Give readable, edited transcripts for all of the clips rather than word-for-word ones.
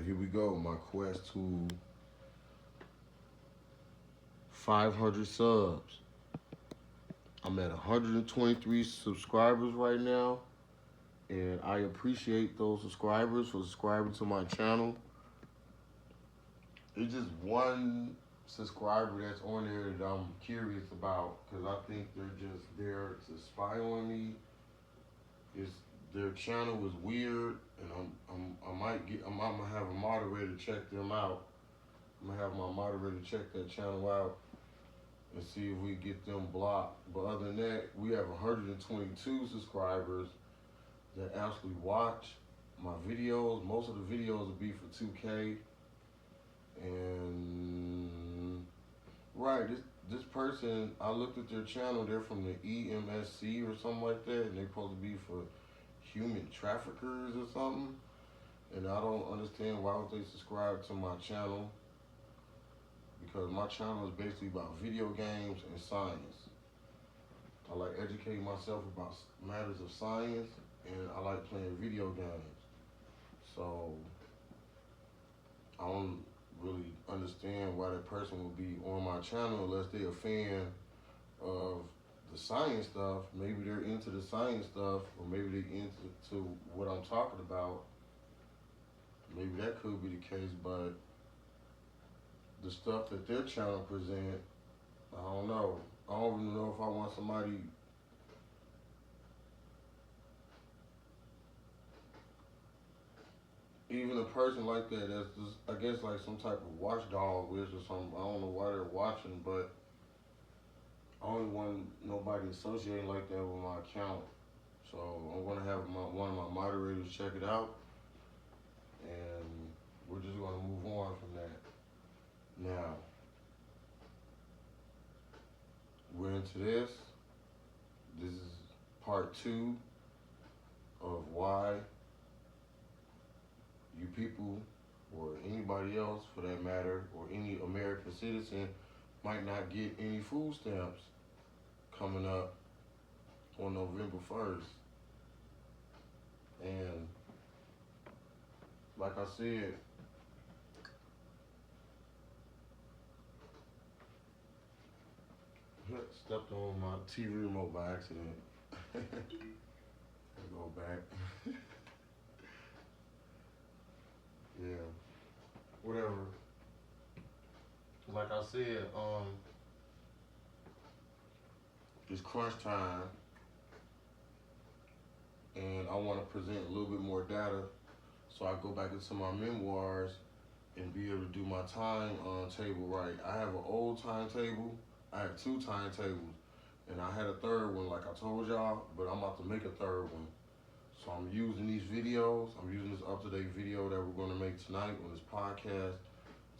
here we go. My quest to 500 subs. I'm at 123 subscribers right now, and I appreciate those subscribers for subscribing to my channel. It's just one subscriber that's on there that I'm curious about because I think they're just there to spy on me. It's, their channel is weird, and I'm gonna have a moderator check them out. I'm gonna have my moderator check that channel out and see if we get them blocked. But other than that, we have 122 subscribers that actually watch my videos. Most of the videos will be for 2K. And right, this person, I looked at their channel, they're from the EMSC or something like that, and they're supposed to be for human traffickers or something. And I don't understand why would they subscribe to my channel, because my channel is basically about video games and science. I like educating myself about matters of science, and I like playing video games. So I don't really understand why that person would be on my channel unless they're a fan of the science stuff. Maybe they're into the science stuff, or maybe they're into what I'm talking about. Maybe that could be the case, but the stuff that their channel present, I don't know. I don't even know if I want somebody. Even a person like that, that's just, I guess, like some type of watchdog wish or something. I don't know why they're watching, but I don't want nobody associating like that with my account. So I'm gonna have one of my moderators check it out, and we're just gonna move on from that. Now, we're into this. This is part 2 of why you people, or anybody else for that matter, or any American citizen, might not get any food stamps coming up on November 1st. And like I said, stepped on my TV remote by accident. Gotta go back. Yeah, whatever. Like I said, it's crunch time, and I want to present a little bit more data, so I go back into my memoirs and be able to do my time table right. I have an old timetable. I have 2 timetables, and I had a third one, like I told y'all, but I'm about to make a third one. So I'm using these videos. I'm using this up-to-date video that we're going to make tonight on this podcast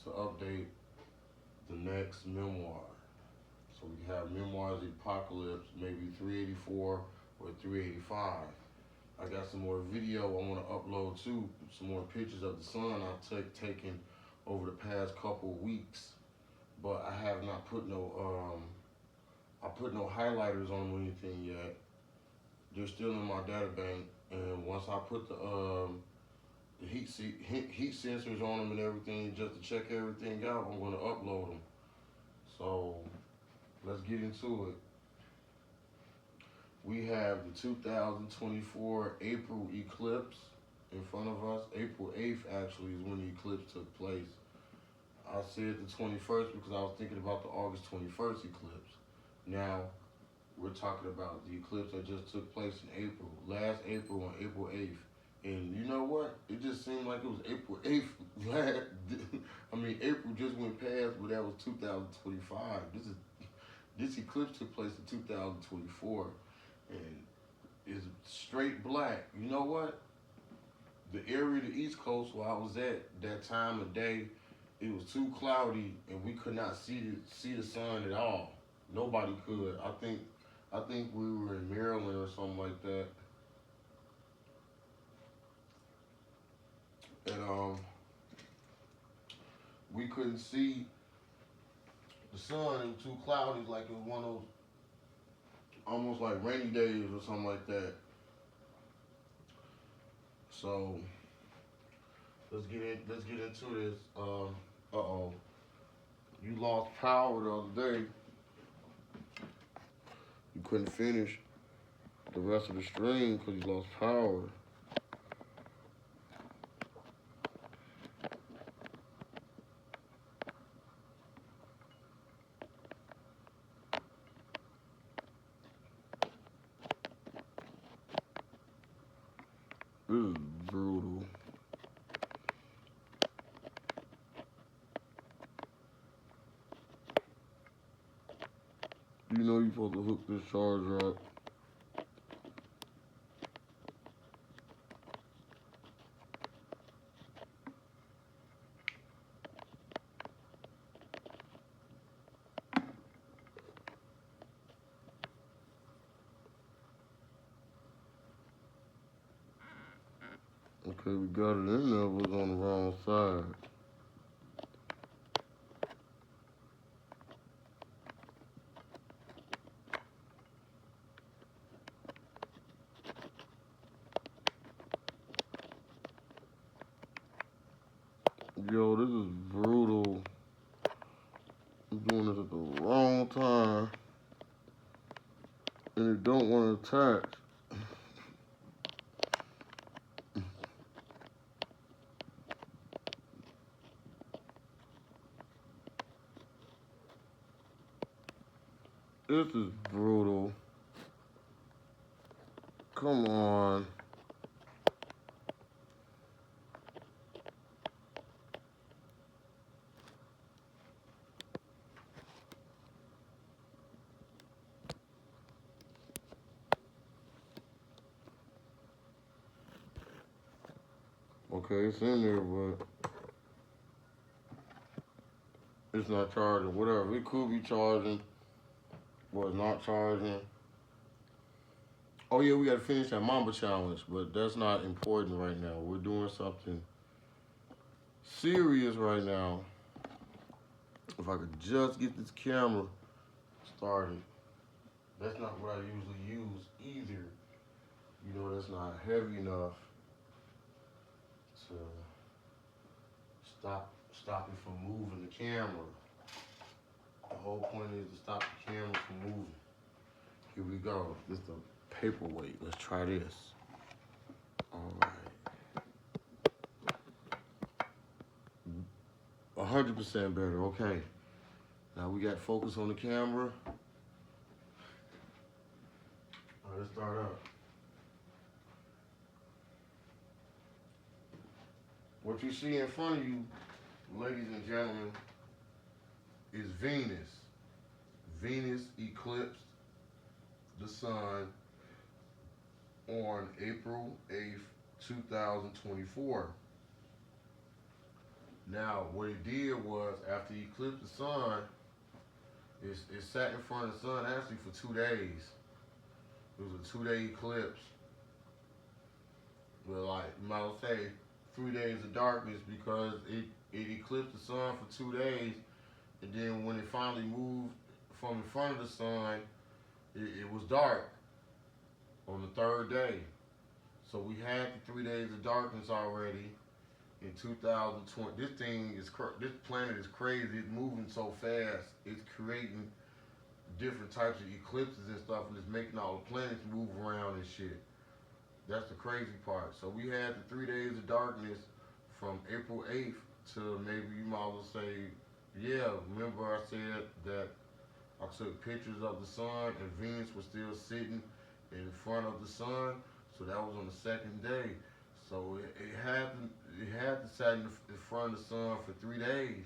to update the next memoir. So we have Memoirs Apocalypse, maybe 384 or 385. I got some more video I want to upload too, some more pictures of the sun I've taken over the past couple of weeks. But I have not put no I put no highlighters on them or anything yet. They're still in my data bank, and once I put the heat sensors on them and everything, just to check everything out, I'm going to upload them. So let's get into it. We have the 2024 April eclipse in front of us. April 8th actually is when the eclipse took place. I said the 21st because I was thinking about the August 21st eclipse. Now, we're talking about the eclipse that just took place in April, last April on April 8th. And you know what? It just seemed like it was April 8th. I mean, April just went past, but that was 2025. This eclipse took place in 2024, and it's straight black. You know what? The area of the East Coast where I was at that time of day, it was too cloudy, and we could not see the sun at all. Nobody could. I think we were in Maryland or something like that. And we couldn't see the sun. It was too cloudy, like it was one of those almost like rainy days or something like that. So Let's get into this. Oh, you lost power the other day. You couldn't finish the rest of the stream because you lost power. This is brutal. You know you're supposed to hook this charger up. Okay, we got it in there, but it was on the wrong side. Yo, this is brutal. I'm doing this at the wrong time. And it don't want to attach. This is brutal. Come on. Okay, it's in there, but it's not charging. Whatever. It could be charging, but it's not charging. Oh yeah, we gotta finish that Mamba challenge, but that's not important right now. We're doing something serious right now. If I could just get this camera started. That's not what I usually use either. You know, that's not heavy enough to stop it from moving the camera. The whole point is to stop the camera from moving. Here we go. This is the paperweight. Let's try this. All right. 100% better. Okay. Now we got focus on the camera. All right, let's start up. What you see in front of you, ladies and gentlemen, is Venus. Venus eclipsed the sun on April 8th, 2024. Now, what it did was, after it eclipsed the sun, it sat in front of the sun actually for 2 days. It was a 2-day eclipse. Well, like, you might say 3 days of darkness because it eclipsed the sun for 2 days, and then when it finally moved from in front of the sun, it was dark on the 3rd day. So we had the 3 days of darkness already in 2020. This planet is crazy. It's moving so fast. It's creating different types of eclipses and stuff, and it's making all the planets move around and shit. That's the crazy part. So we had the 3 days of darkness from April 8th to, maybe you might as well say, yeah, remember I said that I took pictures of the sun and Venus was still sitting in front of the sun. So that was on the 2nd day. So it had to sit in front of the sun for 3 days.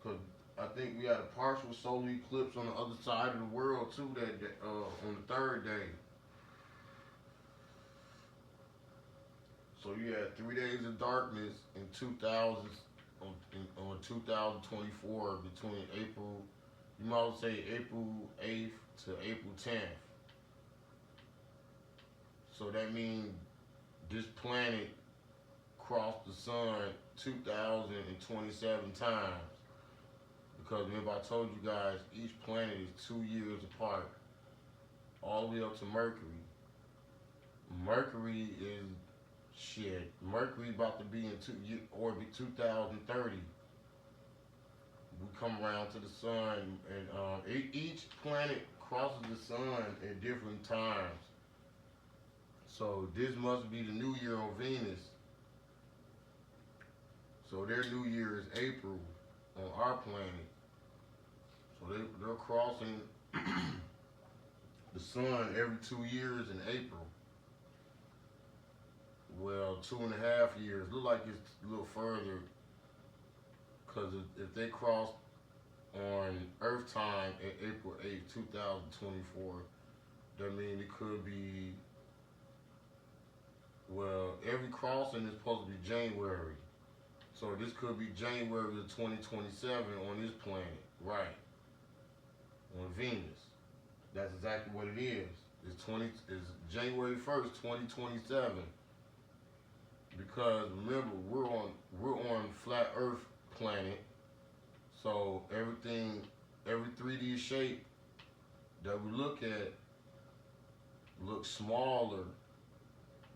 Cause I think we had a partial solar eclipse on the other side of the world too on the 3rd day. So you had 3 days of darkness in 2024 between April, you might say April 8th to April 10th. So that means this planet crossed the sun 2,027 times. Because remember I told you guys each planet is 2 years apart. all the way up to Mercury. Mercury is shit. Mercury about to be in orbit 2030. We come around to the sun, and each planet crosses the sun at different times. So this must be the new year on Venus. So their new year is April on our planet. So they're crossing the sun every 2 years in April. Well, 2.5 years. Look like it's a little further, because if they cross on Earth time at April 8th, 2024, that means it could be, well, every crossing is supposed to be January. So this could be January of 2027 on this planet, right? On Venus. That's exactly what it is. It's January 1st, 2027. Because remember, we're on flat Earth planet, so everything, every 3D shape that we look at looks smaller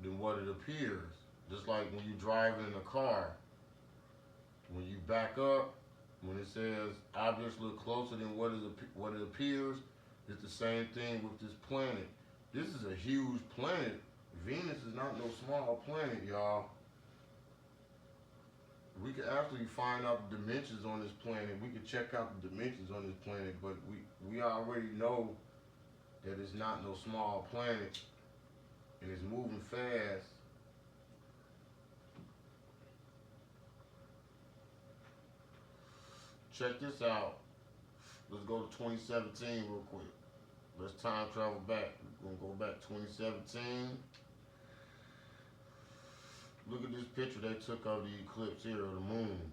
than what it appears. Just like when you're driving in a car, when you back up, when it says objects look closer than what it appears, it's the same thing with this planet. This is a huge planet. Venus is not no small planet, y'all. We could actually find out the dimensions on this planet. We could check out the dimensions on this planet, but we already know that it's not no small planet, and it's moving fast. Check this out. Let's go to 2017 real quick. Let's time travel back. We're gonna go back 2017. Look at this picture they took of the eclipse here of the moon.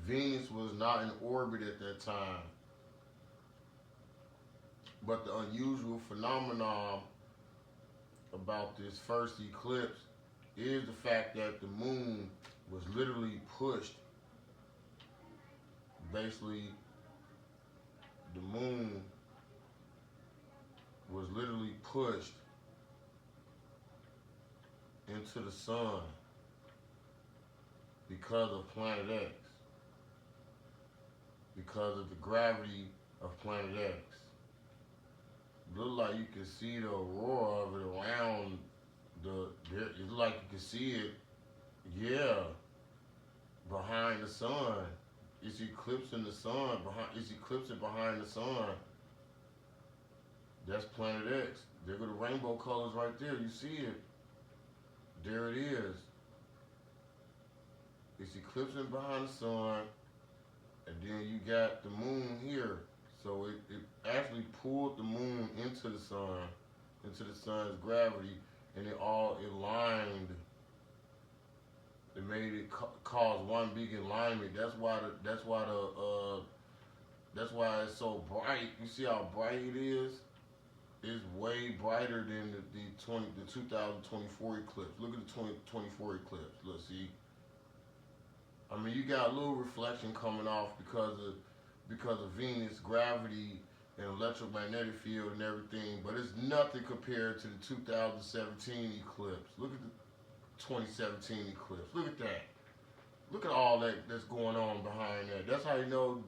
Venus was not in orbit at that time. But the unusual phenomenon about this first eclipse is the fact that the moon was literally pushed. Basically, the moon was literally pushed into the sun because of Planet X, because of the gravity of Planet X. Look like you can see the aurora of it around it look like you can see it, yeah, behind the sun. It's eclipsing the sun, it's eclipsing behind the sun. That's Planet X. There go the rainbow colors right there. You see it. There it is. It's eclipsing behind the sun, and then you got the moon here. So it actually pulled the moon into the sun's gravity, and it all aligned. It made it cause one big alignment. That's why it's so bright. You see how bright it is? It's way brighter than the 2024 eclipse. Look at the 2024 eclipse. Look, see. I mean, you got a little reflection coming off because of Venus gravity and electromagnetic field and everything, but it's nothing compared to the 2017 eclipse. Look at the 2017 eclipse. Look at that. Look at all that's going on behind that. That's how you know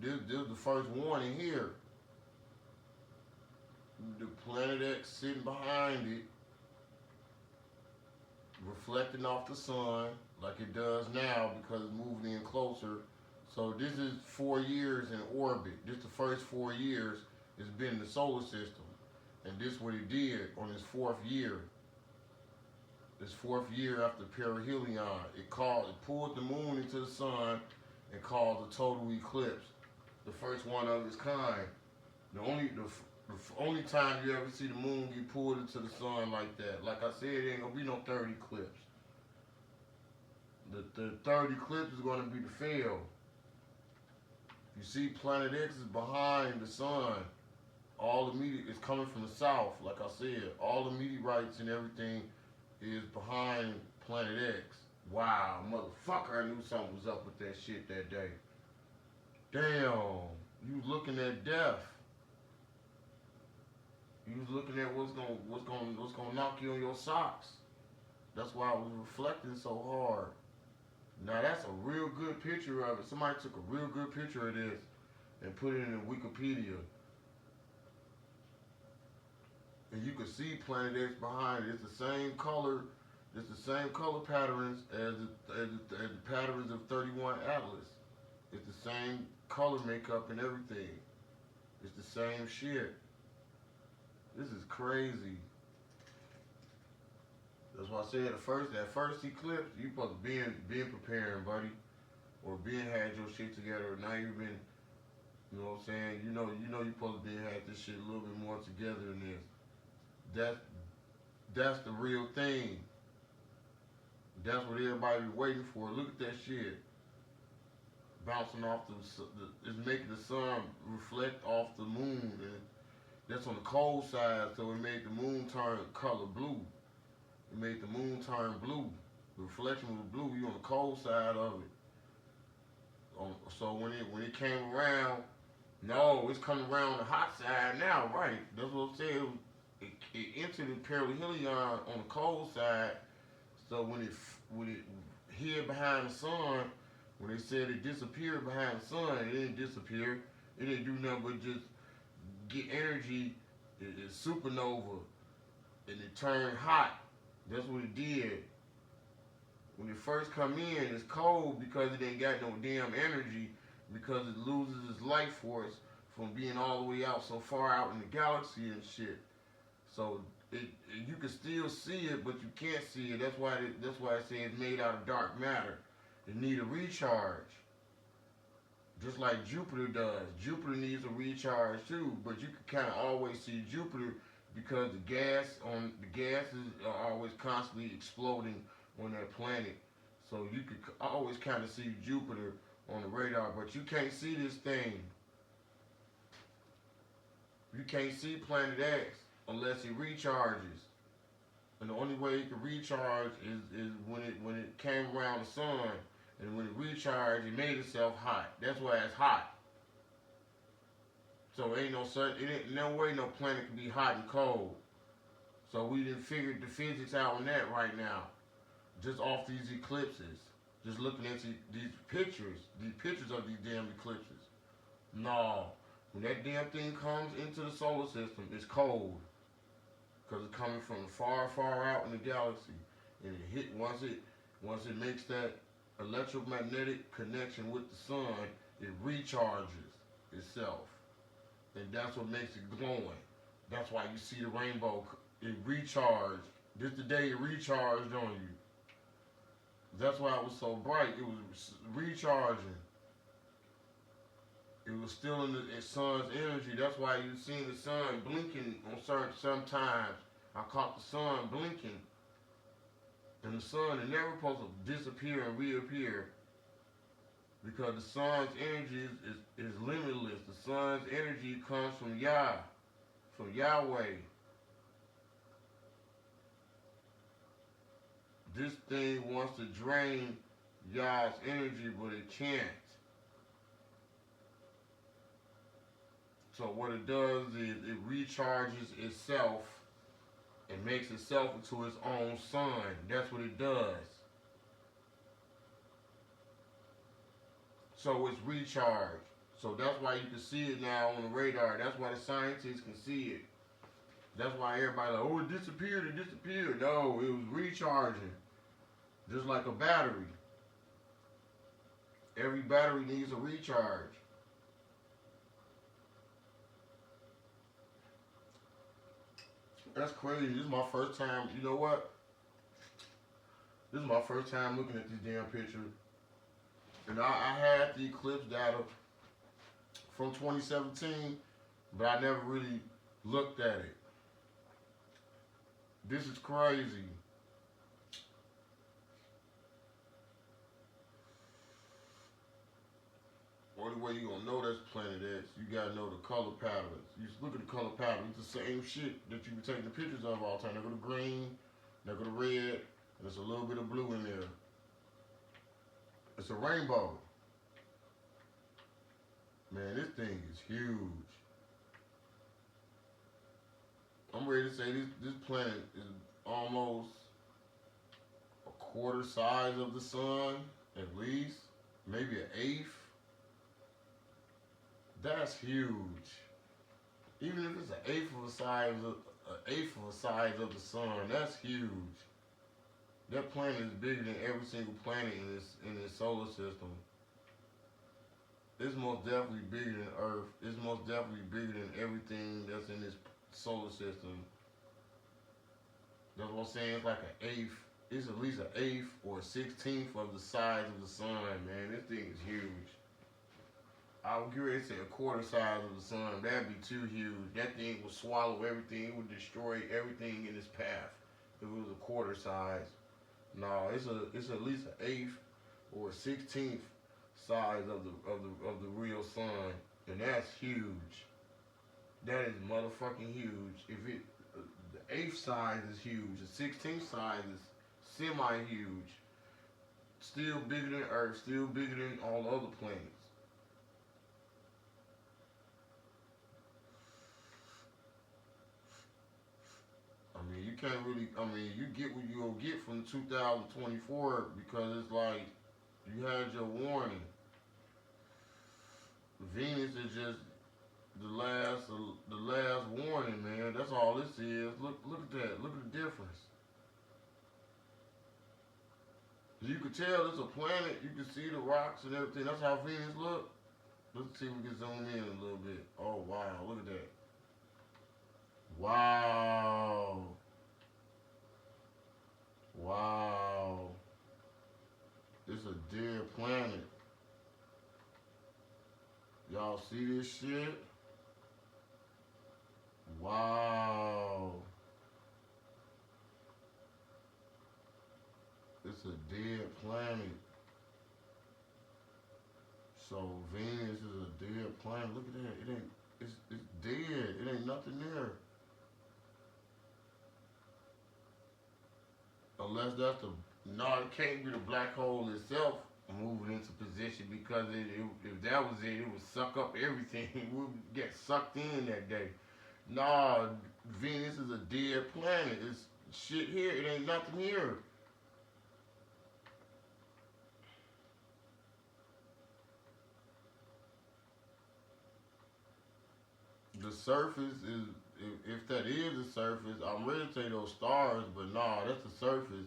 this is the first warning here. The Planet X sitting behind it, reflecting off the sun like it does now because it's moving in closer. So this is 4 years in orbit. This the first 4 years it's been in the solar system. And this is what it did on its fourth year. This fourth year after perihelion, it pulled the moon into the sun and caused a total eclipse. The first one of its kind. The only time you ever see the moon get pulled into the sun like that. Like I said, it ain't gonna be no third eclipse. The third eclipse is gonna be the fail. You see, Planet X is behind the sun. All the is coming from the south. Like I said, all the meteorites and everything is behind Planet X, Wow, motherfucker, I knew something was up with that shit that day. Damn, you was looking at death. You was looking at what's gonna knock you on your socks. That's why I was reflecting so hard. Now that's a real good picture of it. Somebody took a real good picture of this and put it in Wikipedia. And you can see Planet X behind it. It's the same color. It's the same color patterns as the patterns of 31 Atlas. It's the same color makeup and everything. It's the same shit. This is crazy. That's why I said that first eclipse, you supposed to been preparing, buddy, or been had your shit together. Now you've been, you know what I'm saying? You supposed to be had this shit a little bit more together than this. That's the real thing. That's what everybody be waiting for. Look at that shit. Bouncing off it's making the sun reflect off the moon. And that's on the cold side, so it made the moon turn color blue. It made the moon turn blue. The reflection was blue. You on the cold side of it. So when it came around, no, it's coming around the hot side now, right? That's what I'm saying. It entered the perihelion on the cold side. So when it hid behind the sun, when they said it disappeared behind the sun, it didn't disappear. It didn't do nothing but just get energy. It's supernova, and it turned hot. That's what it did. When it first come in, it's cold because it ain't got no damn energy, because it loses its life force from being all the way out so far out in the galaxy and shit. So you can still see it, but you can't see it. That's why I say it's made out of dark matter. It need a recharge, just like Jupiter does. Jupiter needs a recharge too, but you can kind of always see Jupiter because the gases are always constantly exploding on that planet. So you could always kind of see Jupiter on the radar, but you can't see this thing. You can't see Planet X unless it recharges. And the only way it can recharge is when it came around the sun, and when it recharged, it made itself hot. That's why it's hot. So ain't no way no planet can be hot and cold. So we didn't figure the physics out on that right now, just off these eclipses, just looking at these pictures of these damn eclipses. No, when that damn thing comes into the solar system, it's cold. Because it's coming from far, far out in the galaxy. And once it makes that electromagnetic connection with the sun, it recharges itself. And that's what makes it glowing. That's why you see the rainbow. It recharged. This the day it recharged on you. That's why it was so bright. It was recharging. It was still in the sun's energy. That's why you seen the sun blinking on sometimes. I caught the sun blinking. And the sun is never supposed to disappear and reappear. Because the sun's energy is limitless. The sun's energy comes from Yahweh. This thing wants to drain Yah's energy, but it can't. So what it does is it recharges itself and makes itself into its own sun. That's what it does. So it's recharged. So that's why you can see it now on the radar. That's why the scientists can see it. That's why everybody like, oh, it disappeared. No, it was recharging. Just like a battery. Every battery needs a recharge. That's crazy. This is my first time. You know what? This is my first time looking at this damn picture. And I had the eclipse data from 2017, but I never really looked at it. This is crazy. Only way you gonna know that's Planet X, you gotta know the color patterns. You just look at the color patterns, it's the same shit that you be taking the pictures of all the time. They go to green, they go to red, and there's a little bit of blue in there. It's a rainbow. Man, this thing is huge. I'm ready to say this planet is almost a quarter size of the sun, at least, maybe an eighth. That's huge. Even if it's an eighth of the size of the sun, that's huge. That planet is bigger than every single planet in this solar system. It's most definitely bigger than Earth. It's most definitely bigger than everything that's in this solar system. That's what I'm saying. It's like an eighth. It's at least an eighth or a 16th of the size of the sun, man. This thing is huge. I would get ready to say a quarter size of the sun. That'd be too huge. That thing would swallow everything. It would destroy everything in its path if it was a quarter size. No, it's at least an eighth or a 16th size of the real sun, and that's huge. That is motherfucking huge. If it the eighth size is huge, the 16th size is semi huge. Still bigger than Earth. Still bigger than all other planets. I mean, you can't really. I mean, you get what you'll get from 2024 because it's like you had your warning. Venus is just the last warning, man. That's all this is. Look at that. Look at the difference. You can tell it's a planet. You can see the rocks and everything. That's how Venus look. Let's see if we can zoom in a little bit. Oh wow, look at that. Wow. Wow. It's a dead planet. Y'all see this shit? Wow. It's a dead planet. So Venus is a dead planet. Look at that. It's dead. It ain't nothing there. Unless that's the no, it can't be the black hole itself moving into position because if that was it, it would suck up everything. It would get sucked in that day. Nah, Venus is a dead planet. It's shit here. It ain't nothing here. The surface is if that is the surface, I'm ready to say those stars, but nah, that's the surface.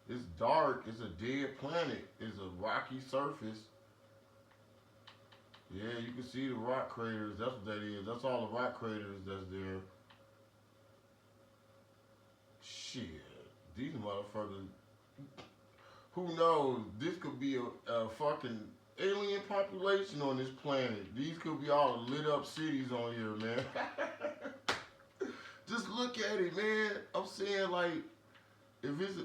It's dark. It's a dead planet. It's a rocky surface. Yeah, you can see the rock craters. That's what that is. That's all the rock craters that's there. Shit, these motherfuckers. Who knows? This could be a fucking alien population on this planet. These could be all lit up cities on here, man. Just look at it, man. I'm saying like if it's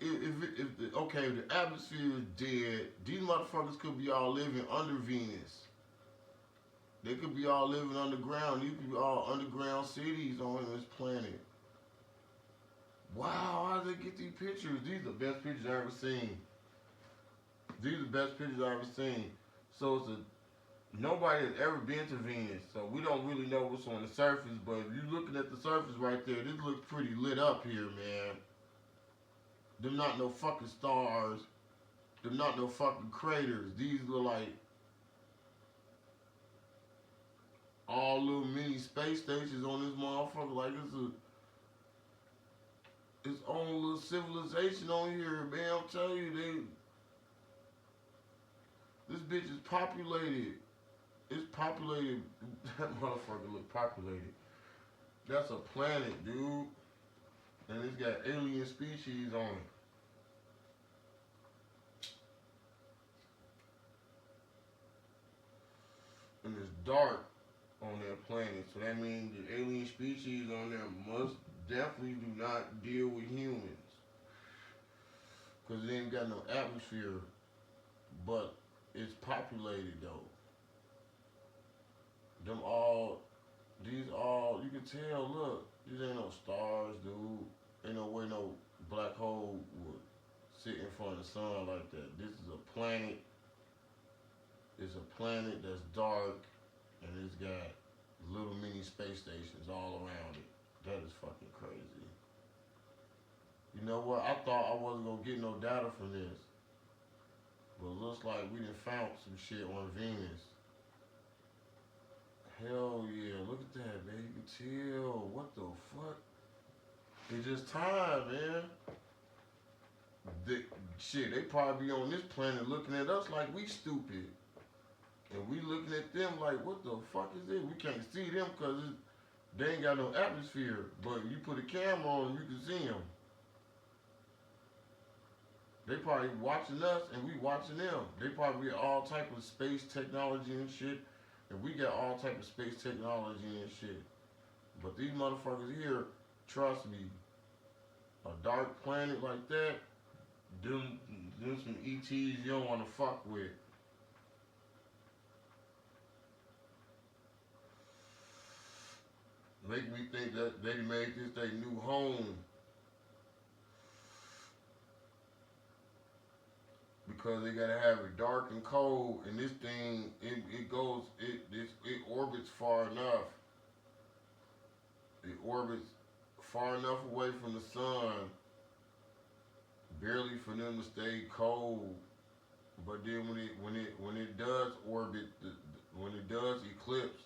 if the, okay, the atmosphere is dead. These motherfuckers could be all living under Venus. They could be all living underground. These could be all underground cities on this planet. Wow, how did they get these pictures? These are the best pictures I've ever seen. These are the best pictures I've ever seen. So it's a nobody has ever been to Venus, so we don't really know what's on the surface. But if you're looking at the surface right there, this looks pretty lit up here, man. Them not no fucking stars. Them not no fucking craters. These look like all little mini space stations on this motherfucker. Like its own little civilization on here, man. I'm telling you, this bitch is populated. It's populated. That motherfucker look populated. That's a planet, dude. And it's got alien species on it. And it's dark on that planet. So that means the alien species on there must definitely do not deal with humans. Because it ain't got no atmosphere. But it's populated though. Them all, these all, you can tell, look, these ain't no stars, dude. Ain't no way no black hole would sit in front of the sun like that. This is a planet. It's a planet that's dark, and it's got little mini space stations all around it. That is fucking crazy. You know what? I thought I wasn't gonna get no data from this, but it looks like we done found some shit on Venus. Hell yeah! Look at that, baby. Chill. What the fuck? It's just time, man. They, shit, they probably be on this planet looking at us like we stupid. And we looking at them like, what the fuck is this? We can't see them because they ain't got no atmosphere. But you put a camera on them, you can see them. They probably watching us and we watching them. They probably got all type of space technology and shit. And we got all type of space technology and shit. But these motherfuckers here, trust me, a dark planet like that, them some ETs you don't want to fuck with. Make me think that they made this their new home. Because they gotta have it dark and cold, and this thing it orbits far enough. It orbits far enough away from the sun, barely for them to stay cold. But then when it does orbit, when it does eclipse,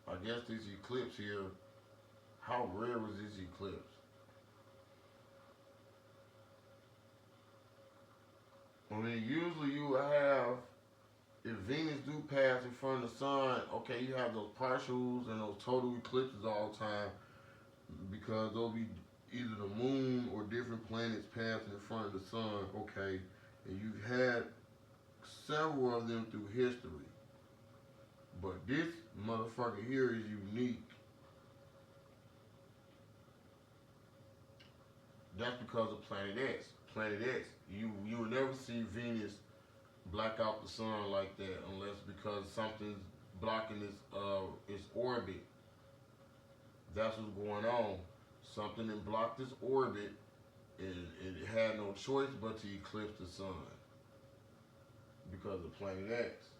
I guess this eclipse here, how rare was this eclipse? I mean, usually you will have, if Venus do pass in front of the sun, okay, you have those partials and those total eclipses all the time because there'll be either the moon or different planets passing in front of the sun, okay, and you've had several of them through history. But this motherfucker here is unique. That's because of Planet X. Planet X, you will never see Venus black out the sun like that unless because something's blocking its orbit. That's what's going on. Something that blocked its orbit, and it had no choice but to eclipse the sun because of Planet X.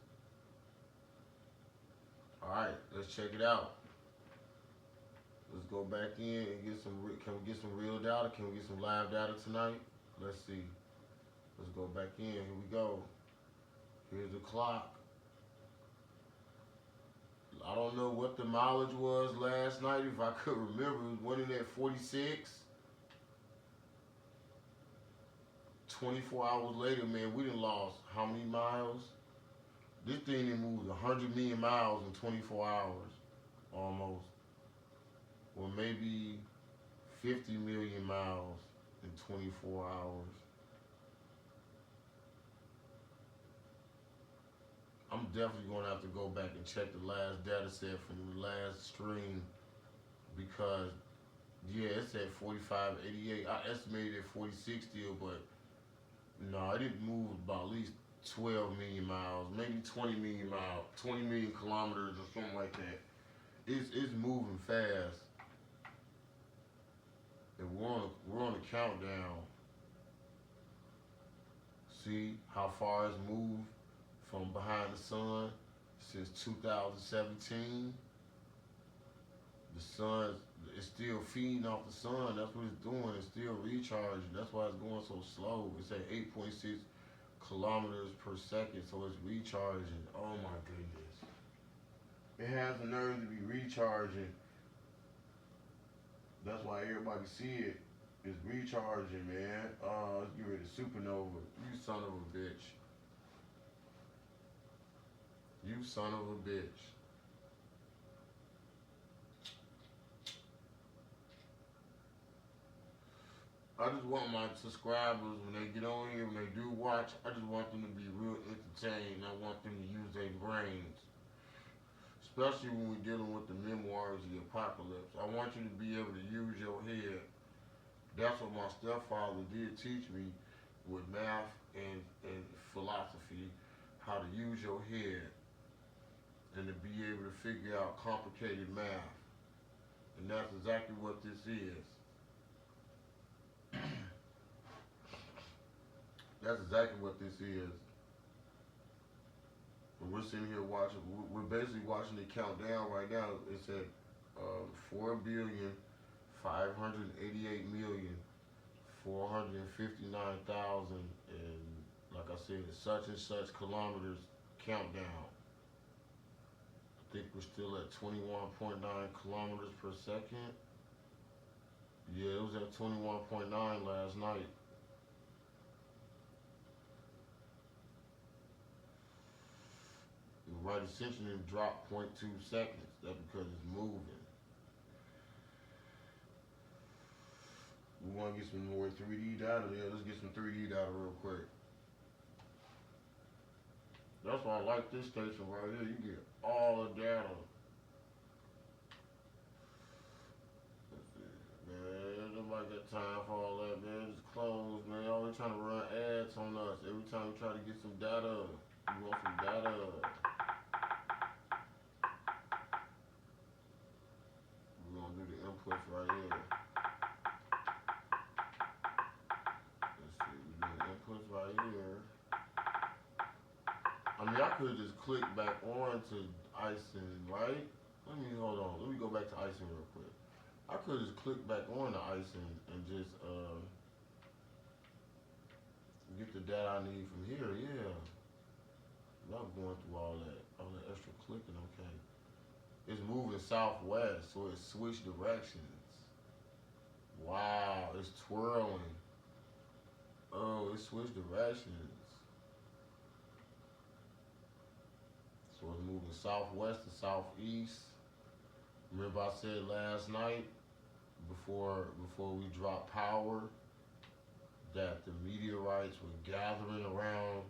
All right, let's check it out. Let's go back in and get some. Can we get some real data? Can we get some live data tonight? Let's see. Let's go back in. Here we go. Here's the clock. I don't know what the mileage was last night. If I could remember, it was running at 46. 24 hours later, man, we done lost how many miles? This thing done moved 100 million miles in 24 hours, almost. Or maybe 50 million miles in 24 hours. I'm definitely going to have to go back and check the last data set from the last stream because, yeah, it's at 45.88. I estimated at 46 still, but no, it didn't move about at least 12 million miles, maybe 20 million miles, 20 million kilometers or something like that. It's moving fast. And we're on a countdown. See how far it's moved from behind the sun since 2017. The sun is still feeding off the sun. That's what it's doing. It's still recharging. That's why it's going so slow. It's at 8.6 kilometers per second, so it's recharging. Oh my goodness. It has the nerve to be recharging. That's why everybody see it. It's recharging, man. Let's get rid of supernova. You son of a bitch. You son of a bitch. I just want my subscribers, when they get on here, when they do watch, I just want them to be real entertained. I want them to use their brains. Especially when we're dealing with the memoirs of the apocalypse. I want you to be able to use your head. That's what my stepfather did teach me with math and philosophy, how to use your head and to be able to figure out complicated math. And that's exactly what this is. That's exactly what this is. And we're sitting here watching. We're basically watching it count down right now. It's at 4,588,459,000 and like I said, such and such kilometers countdown. I think we're still at 21.9 kilometers per second. Yeah, it was at 21.9 last night. The right ascension it dropped zero point 0.2 seconds. That's because it's moving. We want to get some more 3D data there. Let's get some 3D data real quick. That's why I like this station right here. You get all the data. Let's see. Man, nobody got time for all that, man. It's closed, man. Always trying to run ads on us. Every time we try to get some data, we want some data. We're going to do the inputs right here. Let's see. We're doing inputs right here. I mean, I could just click back on to icing, right? Hold on. Let me go back to icing real quick. I could just click back on the icing and just get the data I need from here. Yeah, without going through all that extra clicking. Okay, it's moving southwest, so it switched directions. Wow, it's twirling. Oh, it switched directions. So it's moving southwest to southeast. Remember I said last night, before we dropped power, that the meteorites were gathering around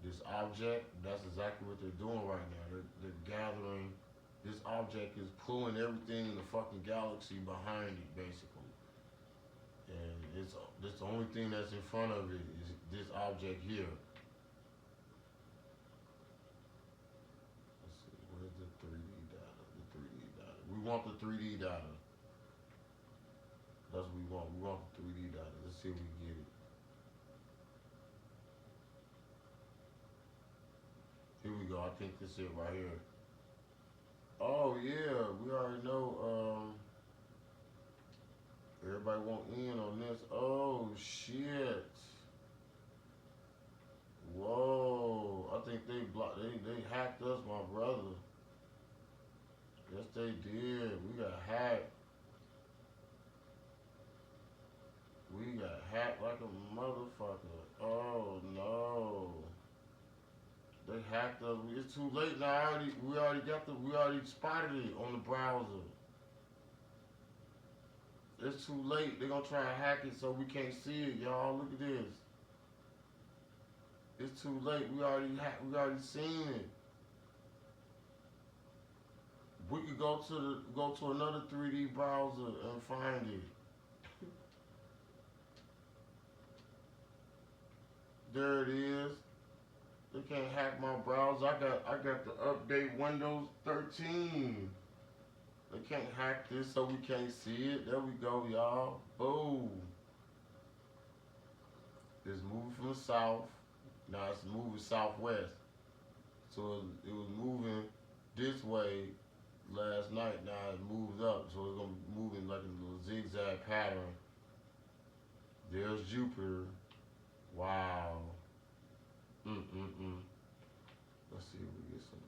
this object. That's exactly what they're doing right now. They're gathering. This object is pulling everything in the fucking galaxy behind it, basically. And it's the only thing that's in front of it is this object here. Where's the 3D data? The 3D data. We want the 3D data. That's what we want. We want the 3D data. Let's see if we can get it. Here we go. I think this is it right here. Oh yeah, we already know. Everybody want in on this. Oh shit. Whoa. I think they blocked. They hacked us, my brother. Yes, they did. We got hacked. We got hacked like a motherfucker. Oh no. They hacked us. It's too late now. We already spotted it on the browser. It's too late. They're gonna try and hack it so we can't see it, y'all. Look at this. It's too late. We already seen it. We could go to another 3D browser and find it. There it is. They can't hack my browser. I got the update Windows 13. They can't hack this so we can't see it. There we go, y'all. Boom. It's moving from the south. Now it's moving southwest. So it was moving this way last night. Now it moved up. So it's gonna be moving like a little zigzag pattern. There's Jupiter. Wow. Let's see if we get some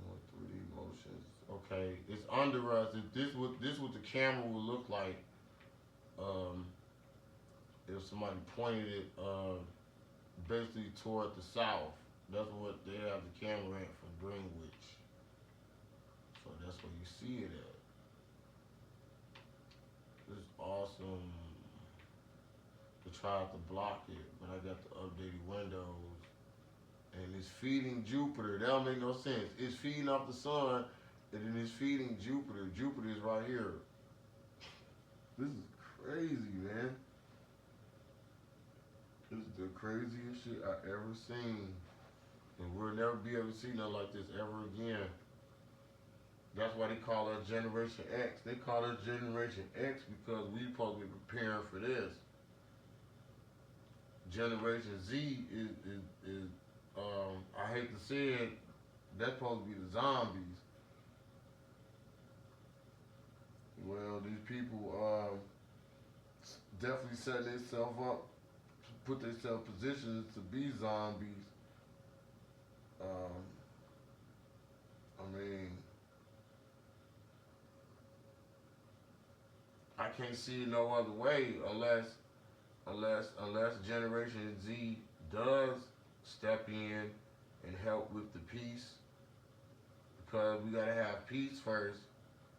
more 3D motions. Okay, it's under us. This what the camera would look like if somebody pointed it basically toward the south. That's what they have the camera at from Greenwich. So that's where you see it at. It's awesome. I tried to block it, but I got the updated Windows. And it's feeding Jupiter. That don't make no sense. It's feeding off the sun, and then it's feeding Jupiter. Jupiter is right here. This is crazy, man. This is the craziest shit I ever seen. And we'll never be able to see nothing like this ever again. That's why they call us Generation X. They call us Generation X because we supposed to be preparing for this. Generation Z is I hate to say it, that's supposed to be the zombies. Well, these people definitely set themselves up, put themselves in positions to be zombies. Um, I mean, I can't see it no other way unless Generation Z does step in and help with the peace, because we gotta have peace first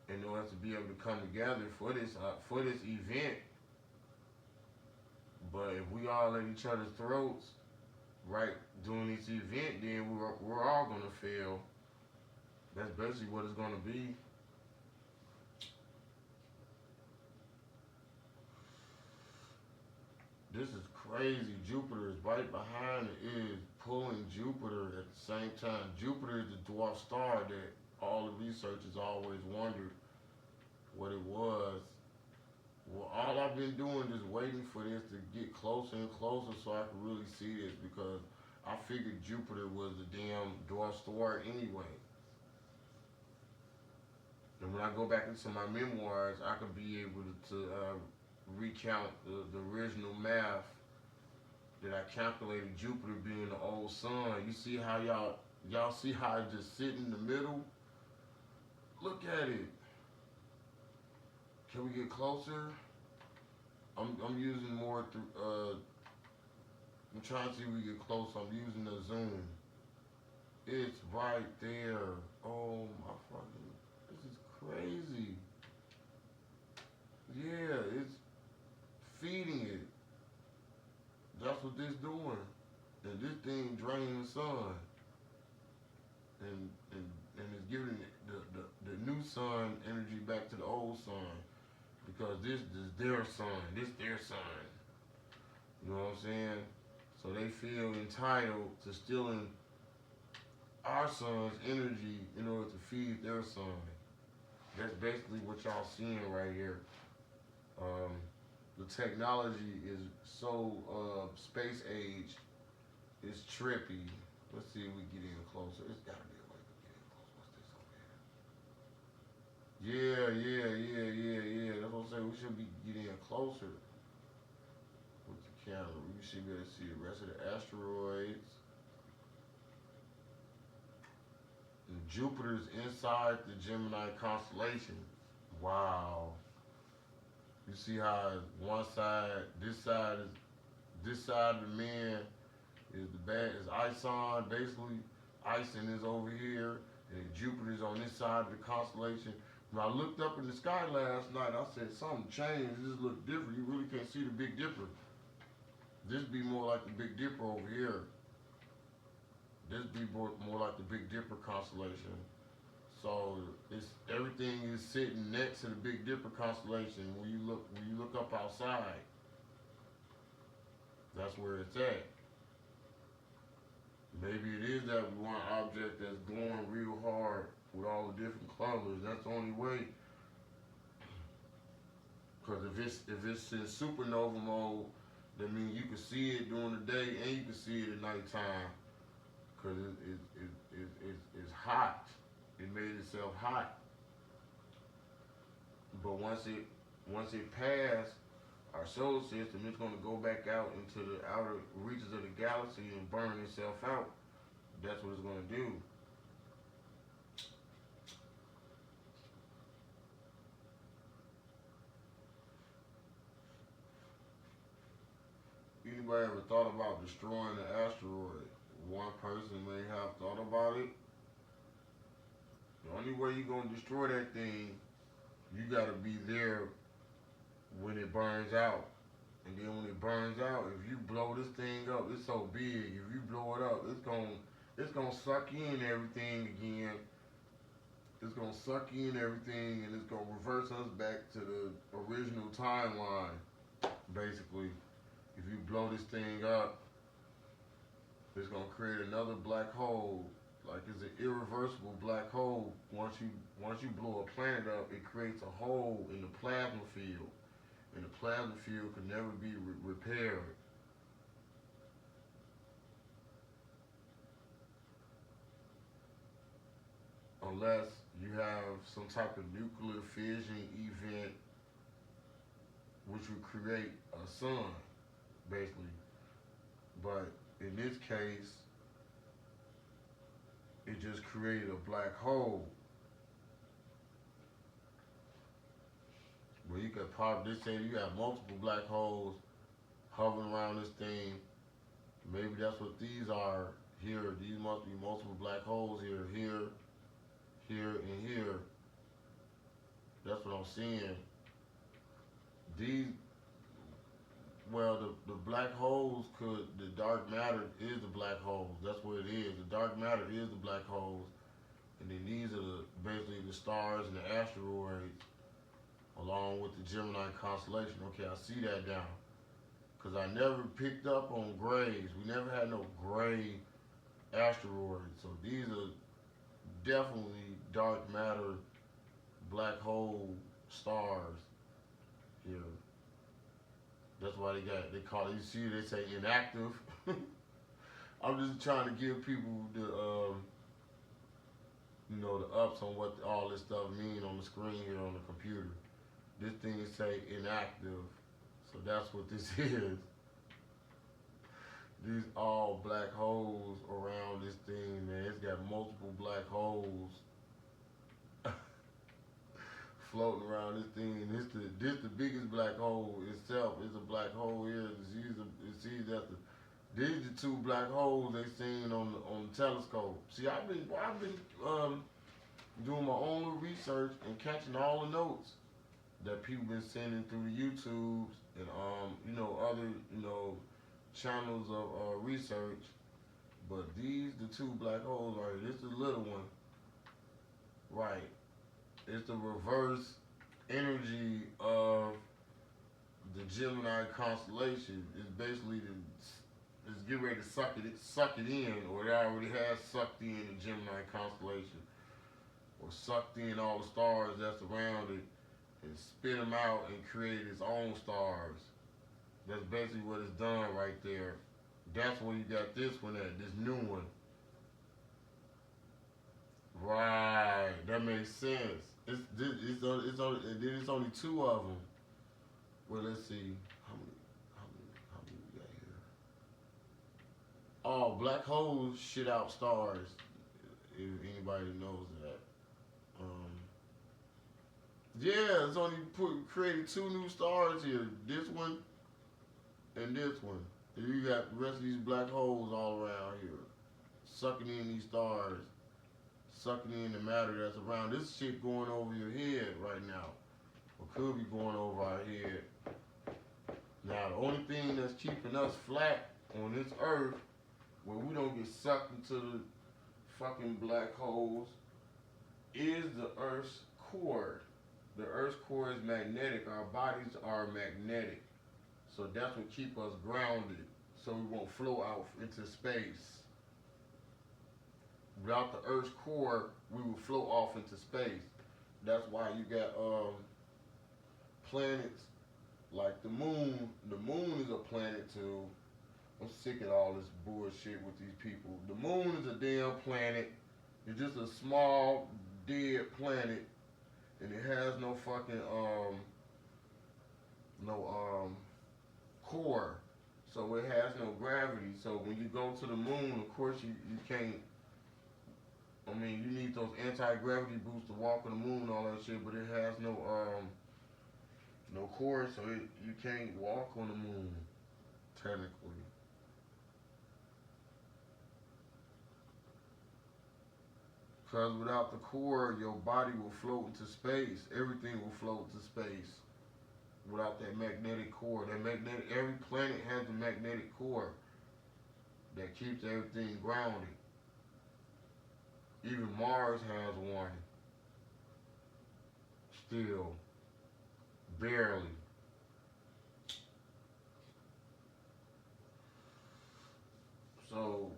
in order to be able to come together for this event. But if we all at each other's throats right during this event, then we're all gonna fail. That's basically what it's gonna be. This is crazy. Jupiter is right behind it. It is pulling Jupiter at the same time. Jupiter is the dwarf star that all the researchers always wondered what it was. Well, all I've been doing is waiting for this to get closer and closer so I can really see this, because I figured Jupiter was the damn dwarf star anyway. And when I go back into my memoirs, I could be able to recount the original math that I calculated Jupiter being the old sun. You see how y'all see how it just sit in the middle? Look at it. Can we get closer? I'm using more through I'm trying to see if we get close. I'm using the zoom. It's right there. Oh my fucking, this is crazy. Yeah, it's feeding it. That's what this doing. And this thing draining the sun. And it's giving the new sun energy back to the old sun. Because this is their sun. This their sun. You know what I'm saying? So they feel entitled to stealing our sun's energy in order to feed their sun. That's basically what y'all seeing right here. Um, the technology is so space age. It's trippy. Let's see if we get in closer. It's gotta be a way to get in close. What's this over here? Yeah. That's what I'm saying. We should be getting in closer with the camera. We should be able to see the rest of the asteroids. And Jupiter's inside the Gemini constellation. Wow. You see how one side, this side of the man is the bad is Ison, basically. Ison is over here, and Jupiter's on this side of the constellation. When I looked up in the sky last night, I said something changed. This look different. You really can't see the Big Dipper. This be more like the Big Dipper over here. This be more like the Big Dipper constellation. So it's everything is sitting next to the Big Dipper constellation. When you look up outside, that's where it's at. Maybe it is that one object that's glowing real hard with all the different colors. That's the only way. Because if it's in supernova mode, that means you can see it during the day and you can see it at nighttime. Because it's hot. It made itself hot. But once it passed our solar system, it's going to go back out into the outer reaches of the galaxy and burn itself out. That's what it's going to do. Anybody ever thought about destroying the asteroid? One person may have thought about it. The only way you're going to destroy that thing, you got to be there when it burns out. And then when it burns out, if you blow this thing up, it's so big. If you blow it up, it's gonna suck in everything again. It's gonna suck in everything, and it's gonna reverse us back to the original timeline. Basically, if you blow this thing up, it's gonna create another black hole. Like it's an irreversible black hole. Once you blow a planet up, it creates a hole in the plasma field, and the plasma field can never be repaired. unless you have some type of nuclear fission event which would create a sun, basically. But in this case, it just created a black hole. Where you could pop this thing, you have multiple black holes hovering around this thing. Maybe that's what these are here. These must be multiple black holes here, and here. That's what I'm seeing. These, well, the black holes the dark matter is the black holes. That's what it is. The dark matter is the black holes. And then these are basically the stars and the asteroids along with the Gemini constellation. Okay, I see that down. Because I never picked up on grays. We never had no gray asteroids. So these are definitely dark matter black hole stars here. That's why they call it, you see, they say inactive. I'm just trying to give people the the ups on what all this stuff mean on the screen here on the computer. This thing say inactive, so that's what this is. These all black holes around this thing, man. It's got multiple black holes floating around this thing. This the biggest black hole itself. It's a black hole here. These are the two black holes they seen on the telescope. See, I've been doing my own little research and catching all the notes that people been sending through the YouTubes and other channels of research. But these the two black holes right here. This is the little one, right? It's the reverse energy of the Gemini constellation. It's basically it's getting ready to suck it in, or it already has sucked in the Gemini constellation, or sucked in all the stars that's around it, and spit them out and create its own stars. That's basically what it's done right there. That's where you got this one at, this new one. Right, that makes sense. It's only two of them. Well, let's see how many we got here. Oh, black holes shit out stars. If anybody knows that. Yeah, it's only created two new stars here. This one and this one. And you got the rest of these black holes all around here, sucking in these stars, sucking in the matter that's around. This shit going over your head right now, or could be going over our head. Now, the only thing that's keeping us flat on this earth, where we don't get sucked into the fucking black holes, is the Earth's core. The Earth's core is magnetic. Our bodies are magnetic. So that's what keeps us grounded, so we won't float out into space. Without the Earth's core, we will float off into space. That's why you got planets like the moon. The moon is a planet too. I'm sick of all this bullshit with these people. The moon is a damn planet. It's just a small, dead planet, and it has no fucking core. So it has no gravity. So when you go to the moon, of course you can't. I mean, you need those anti-gravity boots to walk on the moon and all that shit, but it has no core, so you can't walk on the moon, technically. Because without the core, your body will float into space. Everything will float into space without that magnetic core. Every planet has a magnetic core that keeps everything grounded. Even Mars has one. Still. Barely. So,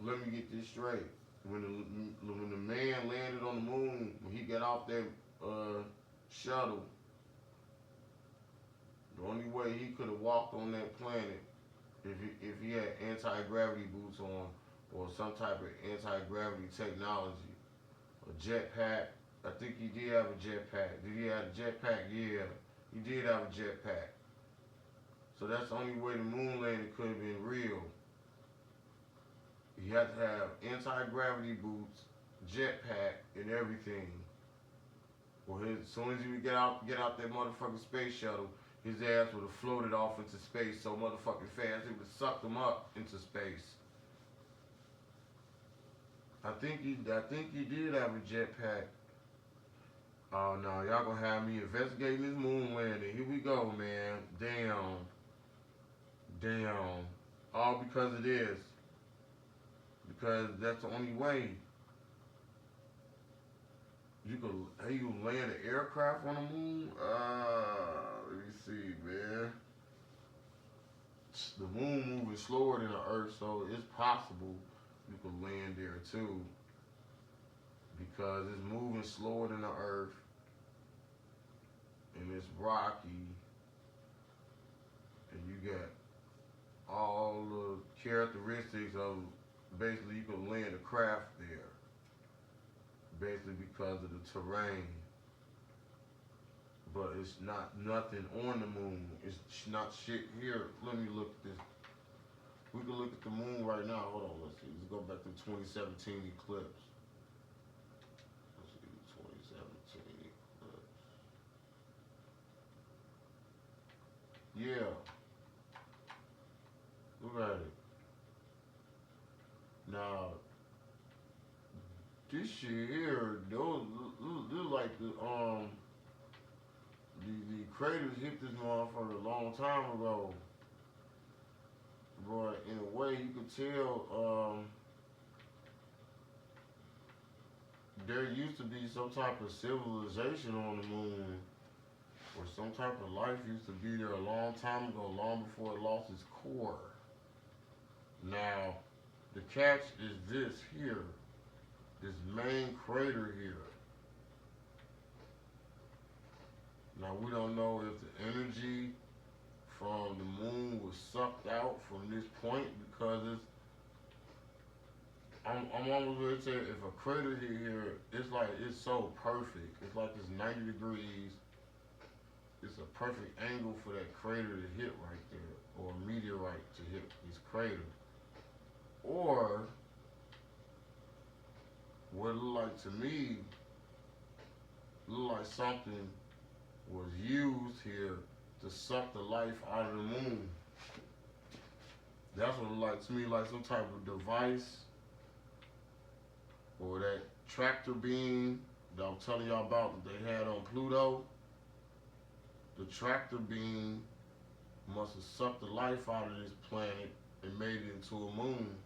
let me get this straight. When the man landed on the moon, when he got off that shuttle, the only way he could have walked on that planet if he had anti-gravity boots on or some type of anti-gravity technology. a jetpack. I think he did have a jetpack. Did he have a jetpack? Yeah, he did have a jetpack. So that's the only way the moon landing could have been real. You had to have anti-gravity boots, jetpack, and everything. Well, as soon as he would get out that motherfucking space shuttle, his ass would have floated off into space so motherfucking fast it would have sucked him up into space. I think he did have a jetpack. Oh no, y'all gonna have me investigating this moon landing. Here we go, man. Damn. All because of this. Because that's the only way you land an aircraft on the moon. Let me see, man. The moon moving slower than the Earth, so it's possible you can land there too. Because it's moving slower than the Earth, and it's rocky, and you got all the characteristics of basically you can land a craft there. Basically because of the terrain. But it's not nothing on the moon. It's not shit here. Let me look at this. We can look at the moon right now. Hold on, let's see. Let's go back to 2017 eclipse. Let's see, 2017 eclipse. Yeah. Look at it. Now, this shit here, those like the craters hit this motherfucker a long time ago. But in a way, you could tell there used to be some type of civilization on the moon, or some type of life used to be there a long time ago, long before it lost its core. Now, the catch is this here, this main crater here. Now, we don't know if the energy from the moon was sucked out from this point because I'm almost ready to say if a crater hit here, it's so perfect. It's like it's 90 degrees. It's a perfect angle for that crater to hit right there, or a meteorite to hit this crater. Or what it looked like to me, looked like something was used here to suck the life out of the moon. That's what it looked like to me, like some type of device, or that tractor beam that I'm telling y'all about that they had on Pluto. The tractor beam must have sucked the life out of this planet and made it into a moon.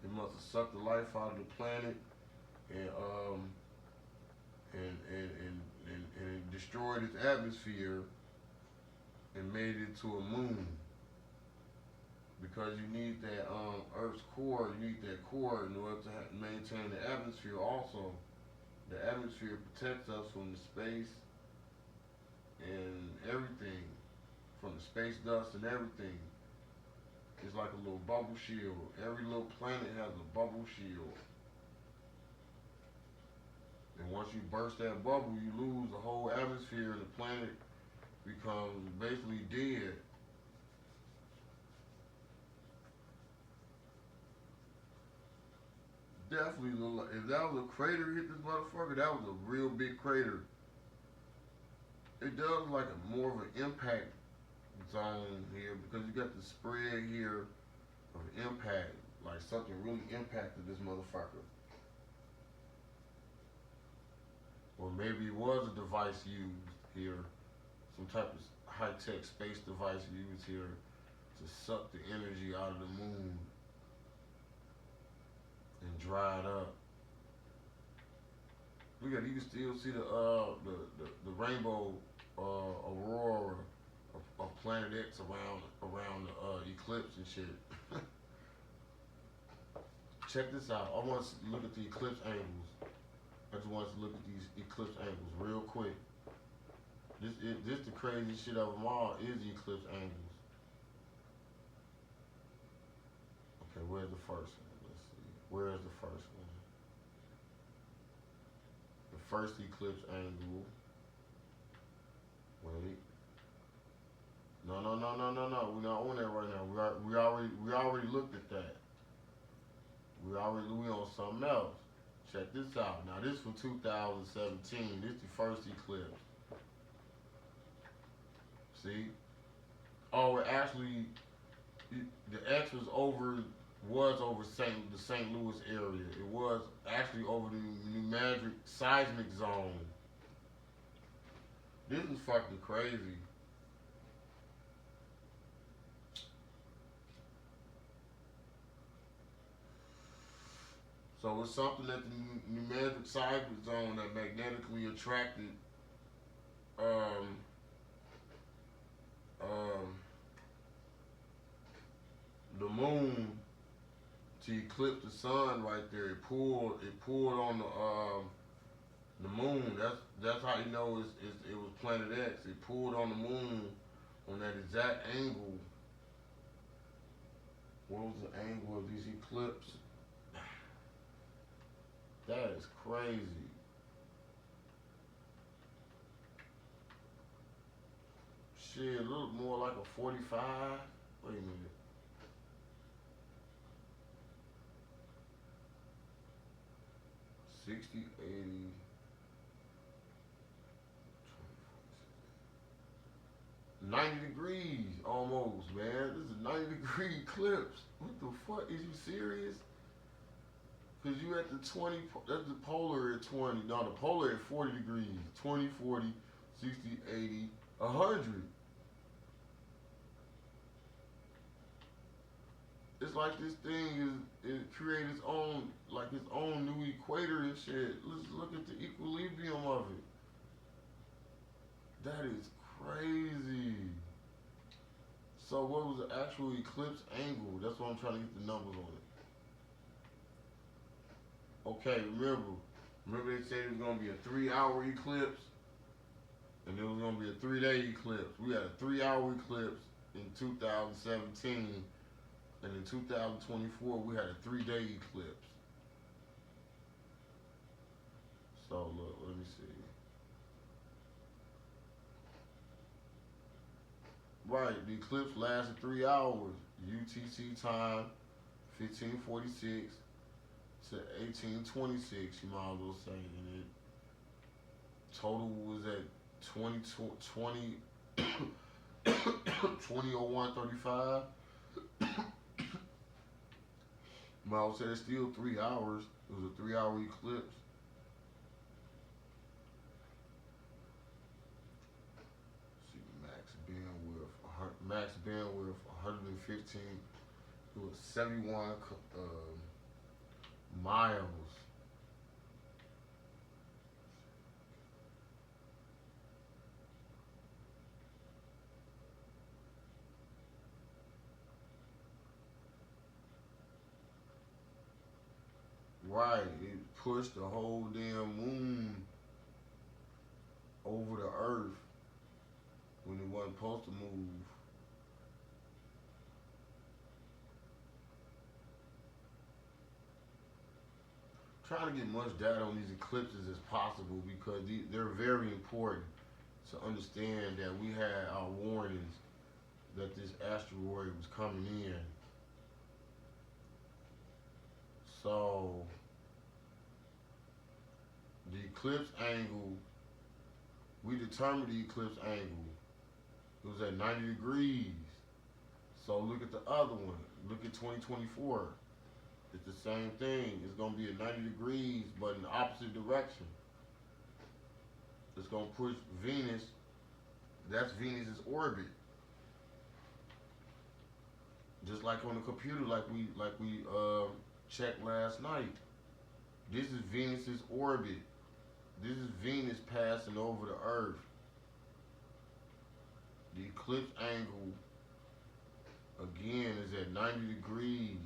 It must have sucked the life out of the planet and it destroyed its atmosphere and made it into a moon. Because you need that Earth's core, you need that core in order to maintain the atmosphere also. The atmosphere protects us from the space and everything, from the space dust and everything. It's like a little bubble shield. Every little planet has a bubble shield. And once you burst that bubble, you lose the whole atmosphere and the planet becomes basically dead. Definitely look like, if that was a crater hit this motherfucker, that was a real big crater. It does like a more of an impact zone here because you got the spread here of impact, like something really impacted this motherfucker. Or maybe it was a device used here, some type of high-tech space device used here to suck the energy out of the moon and dry it up. Look at it, you can still see the rainbow aurora of Planet X around the eclipse and shit. Check this out. I want to look at the eclipse angles. I just want to look at these eclipse angles real quick. This the crazy shit of them all is the eclipse angles. Okay, where's the first one? Let's see. Where's the first one? The first eclipse angle. Wait. No, no, no, no, no, no. We're not on that right now. We already looked at that. We on something else. Check this out. Now this for 2017. This the first eclipse. See? Oh, it actually the X was over the St. Louis area. It was actually over the New Madrid seismic zone. This is fucking crazy. So it's something that the New Madrid seismic zone that magnetically attracted um, um, the moon to eclipse the sun right there. It pulled on the moon. That's how you know it was Planet X. It pulled on the moon on that exact angle. What was the angle of these eclipses? That is crazy. Shit, it looked more like a 45. Wait a minute. '60, '80, 90 degrees almost, man. This is a 90-degree eclipse. What the fuck? Is you serious? Cause you at the 20, that's the polar at 20. No, the polar at 40 degrees. 20, 40, 60, 80, 100. It's like this thing it created its own, like its own new equator and shit. Let's look at the equilibrium of it. That is crazy. So what was the actual eclipse angle? That's what I'm trying to get the numbers on it. Okay, remember they said it was gonna be a 3-hour eclipse, and it was gonna be a 3-day eclipse. We had a 3-hour eclipse in 2017, and in 2024 we had a 3-day eclipse. So look, let me see. Right, the eclipse lasted 3 hours. UTC time, 1546 to 1826. You might as well say, and it total was at 20:01:35. Might as well say it's still 3 hours. It was a 3-hour eclipse. See, max bandwidth 115. It was 71 miles. Right, it pushed the whole damn moon over the earth when it wasn't supposed to move. Trying to get much data on these eclipses as possible because they're very important to understand that we had our warnings that this asteroid was coming in. So the eclipse angle, we determined the eclipse angle. It was at 90 degrees. So look at the other one. Look at 2024. It's the same thing. It's going to be at 90 degrees, but in the opposite direction. It's going to push Venus. That's Venus's orbit. Just like on the computer, like we checked last night. This is Venus's orbit. This is Venus passing over the Earth. The eclipse angle, again, is at 90 degrees.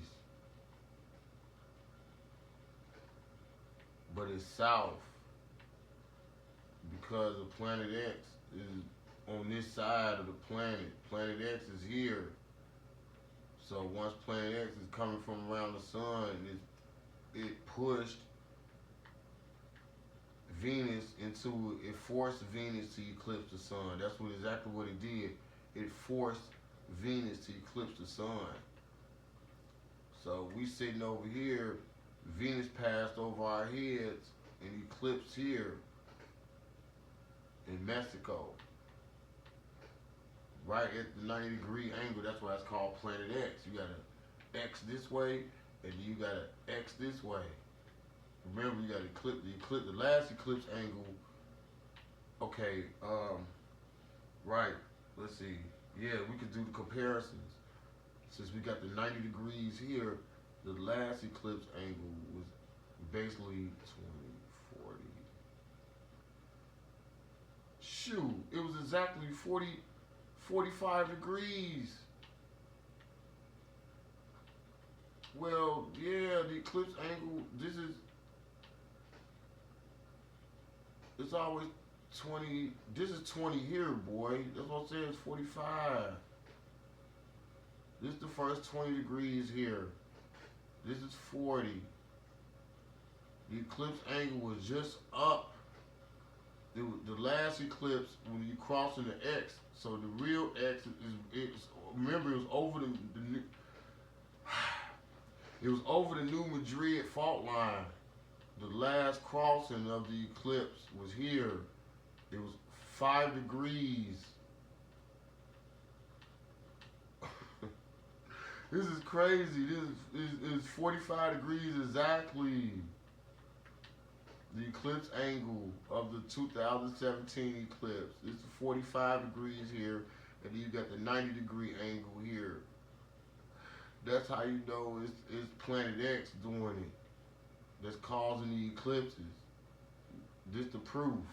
But it's south because the Planet X is on this side of the planet. Planet X is here. So once Planet X is coming from around the sun, it pushed Venus into it forced Venus to eclipse the sun. That's what exactly what it did. It forced Venus to eclipse the sun. So we sitting over here, Venus passed over our heads and eclipsed here in Mexico. Right at the 90-degree angle. That's why it's called Planet X. You got an X this way, and you got an X this way. Remember, you got the last eclipse angle. Okay, right. Let's see. Yeah, we could do the comparisons. Since we got the 90 degrees here, the last eclipse angle was basically 20, 40. Shoot, it was exactly 45 degrees. Well, yeah, the eclipse angle, it's always 20, this is 20 here, boy. That's what I'm saying, it's 45. This is the first 20 degrees here. This is 40. The eclipse angle was just up. The last eclipse, when you crossing the X, so the real X remember it was over it was over the New Madrid fault line. The last crossing of the eclipse was here. It was 5 degrees. This is crazy. This is 45 degrees exactly. The eclipse angle of the 2017 eclipse. This is 45 degrees here, and then you got the 90-degree angle here. That's how you know it's Planet X doing it. That's causing the eclipses. This the proof.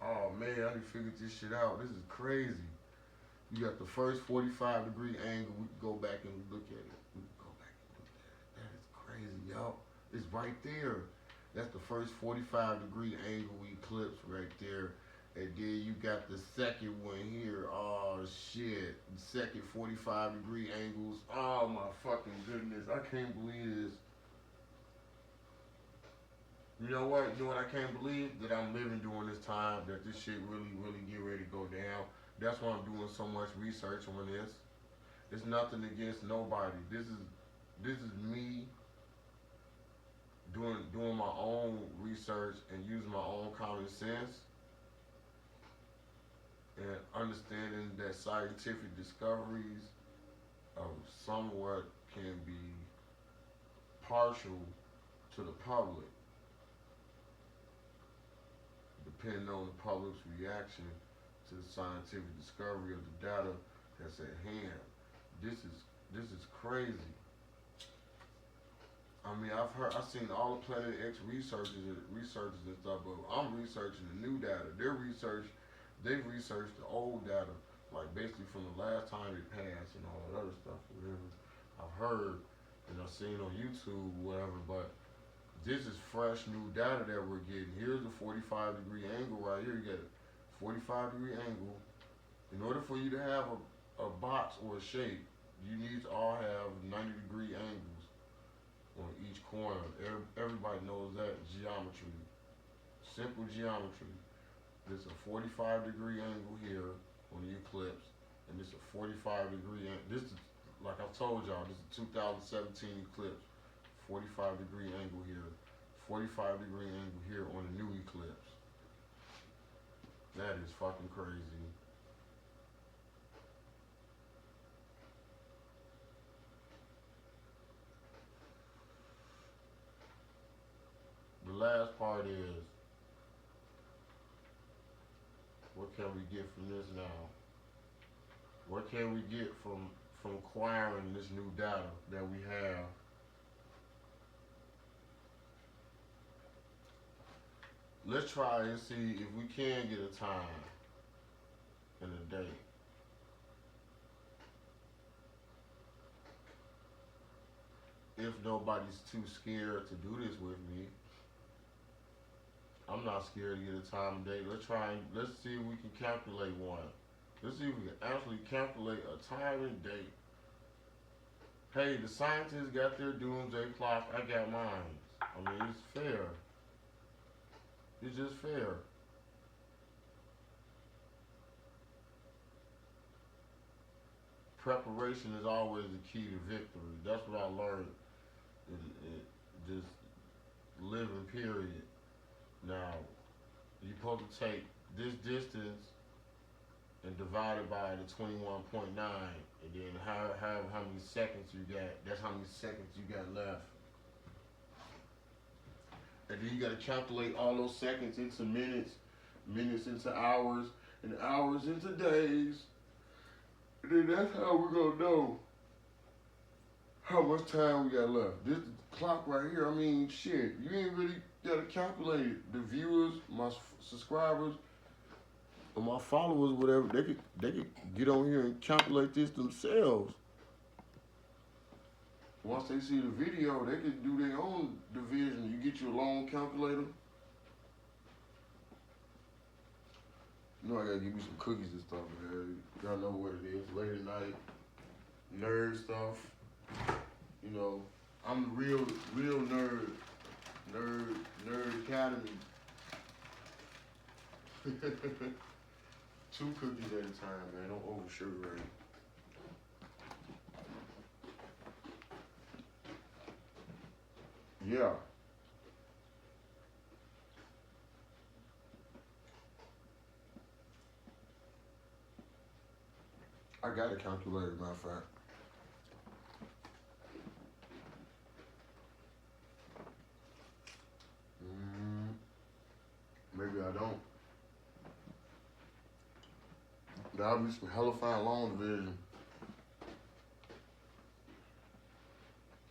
Oh man, I done figured this shit out. This is crazy. You got the first 45-degree angle. We can go back and look at it. We can go back and look at it. That is crazy, y'all. It's right there. That's the first 45-degree angle eclipse right there. And then you got the second one here. Oh shit. The second 45-degree angles. Oh my fucking goodness. I can't believe this. You know what? You know what I can't believe? That I'm living during this time, that this shit really, really get ready to go down. That's why I'm doing so much research on this. It's nothing against nobody. This is me doing my own research and using my own common sense and understanding that scientific discoveries of somewhat can be partial to the public, depending on the public's reaction to the scientific discovery of the data that's at hand. This is crazy. I mean, I've seen all the Planet X researchers and stuff, but I'm researching the new data. They've researched the old data, like basically from the last time it passed and all that other stuff, whatever I've heard and I've seen on YouTube, whatever, but this is fresh new data that we're getting. Here's the 45-degree angle right here. You get a 45-degree angle. In order for you to have a box or a shape, you need to all have 90-degree angles on each corner. Everybody knows that geometry. Simple geometry. There's a 45-degree angle here on the eclipse, and this is a 45-degree angle. This is, like I told y'all, this is 2017 eclipse. 45-degree angle here. 45-degree angle here on the new eclipse. That is fucking crazy. The last part is, what can we get from this now? What can we get from acquiring this new data that we have? Let's try and see if we can get a time and a date. If nobody's too scared to do this with me, I'm not scared to get a time and date. Let's see if we can calculate one. Let's see if we can actually calculate a time and date Hey, the scientists got their doomsday clock. I got mine. I mean, it's fair. It's just fair. Preparation is always the key to victory. That's what I learned. Just living period. Now, you're supposed to take this distance and divide it by the 21.9, and then how many seconds you got. That's how many seconds you got left. And then you got to calculate all those seconds into minutes, minutes into hours, and hours into days. And then that's how we're gonna know how much time we got left. This clock right here, I mean, shit, you ain't really gotta calculate it. The viewers, my subscribers, or my followers, whatever, they could get on here and calculate this themselves. Once they see the video, they could do their own division. You get your long calculator. You know I gotta give you some cookies and stuff, man. Y'all know what it is. Late at night, nerd stuff. You know, I'm the real nerd. Nerd Academy. Two cookies at a time, man. Don't over sugar it. Yeah. I got a calculator, matter of fact. Mm, maybe I don't. That'll be some hella fine long division.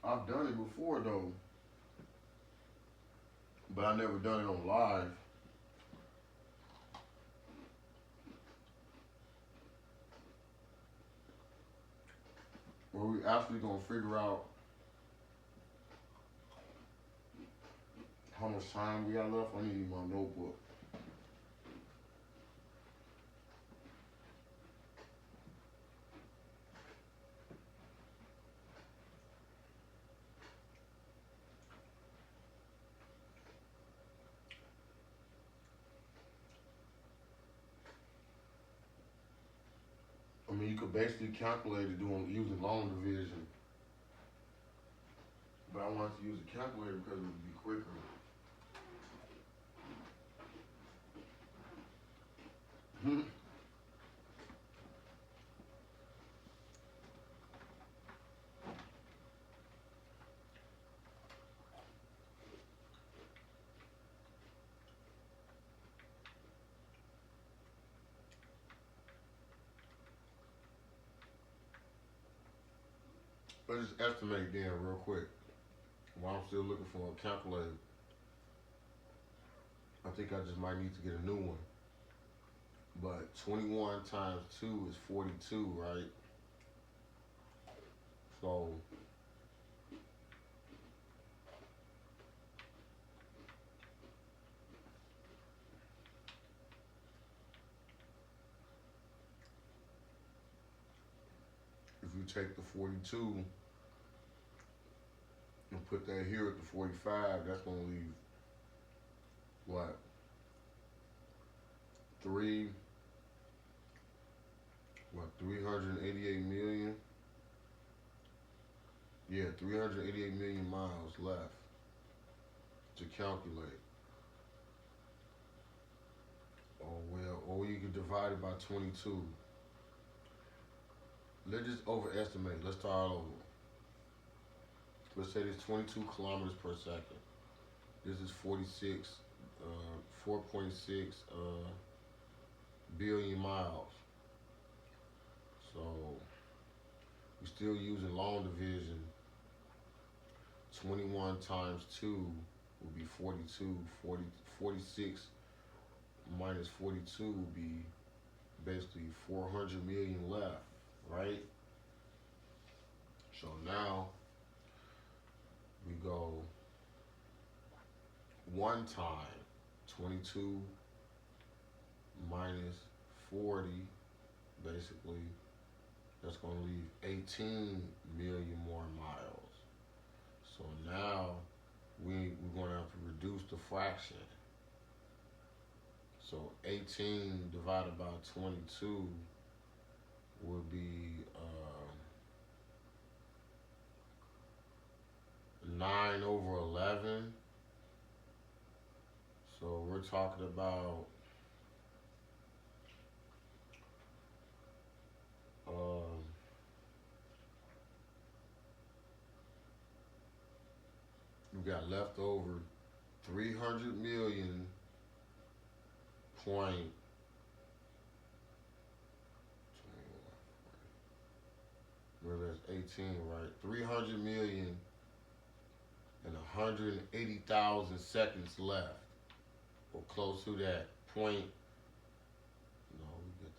I've done it before though, but I never done it on live. Where we actually gonna figure out how much time we got left. I need my notebook. I mean, you could basically calculate it doing using long division, but I wanted to use a calculator because it would be quicker. Let's just estimate then real quick. While I'm still looking for a calculator, I think I just might need to get a new one. But 21 times 2 is 42, right? So if you take the 42 and put that here at the 45, that's gonna leave what? Three, what, 388 million? Yeah, 388 million miles left to calculate. Oh well, or you can divide it by 22. Let's just overestimate. Let's start all over. Let's say it's 22 kilometers per second. This is 4.6 billion miles. So we're still using long division. 21 times 2 would be 42. 46 minus 42 would be basically 400 million left, right? So now we go one time, 22 minus 40, basically That's going to leave 18 million more miles. So now we're going to have to reduce the fraction. So 18 divided by 22 would be 9 over 11. So we're talking about we got left over 300 million point. Remember that's 18, right? 300 million and 180,000 seconds left, or close to that point. No, we get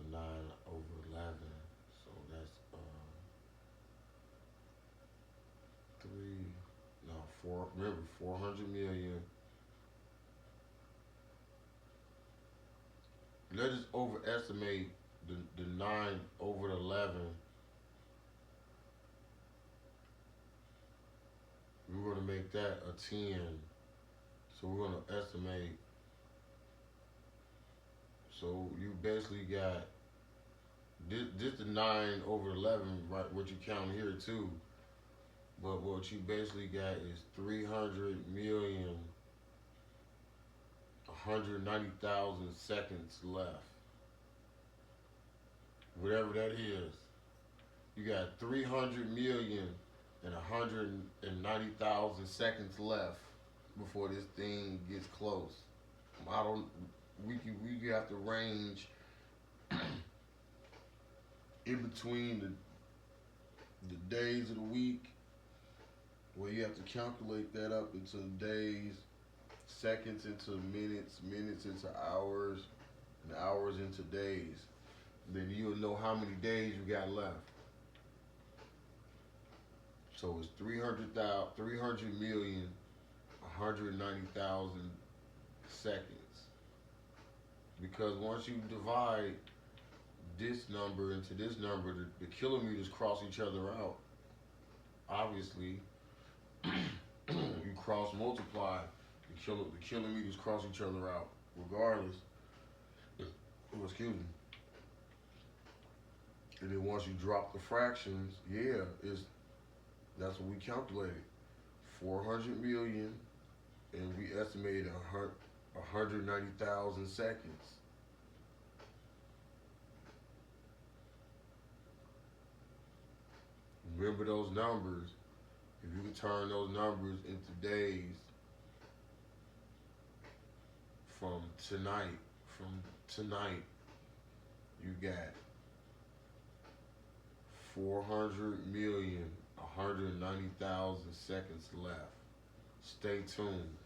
the 9 over 11. So that's 3, no, 4. Remember, 400 million. Let's just overestimate the 9 over 11. We're going to make that a 10. So we're going to estimate. So you basically got this the 9 over 11, right? What you count here too. But what you basically got is 300 million, 190,000 seconds left. Whatever that is. You got 300 million and 190,000 seconds left before this thing gets close. I don't. We have to range in between the days of the week, where you have to calculate that up into days, seconds into minutes, minutes into hours, and hours into days. Then you'll know how many days you got left. So it's 300 million, 190,000 seconds. Because once you divide this number into this number, the kilometers cross each other out. Obviously, you cross multiply, the kilometers cross each other out, regardless. Oh, excuse me. And then once you drop the fractions, that's what we calculated. 400 million, and we estimated 190,000 seconds. Remember those numbers. If you can turn those numbers into days from tonight, you got 400 million, 190,000 seconds left. Stay tuned.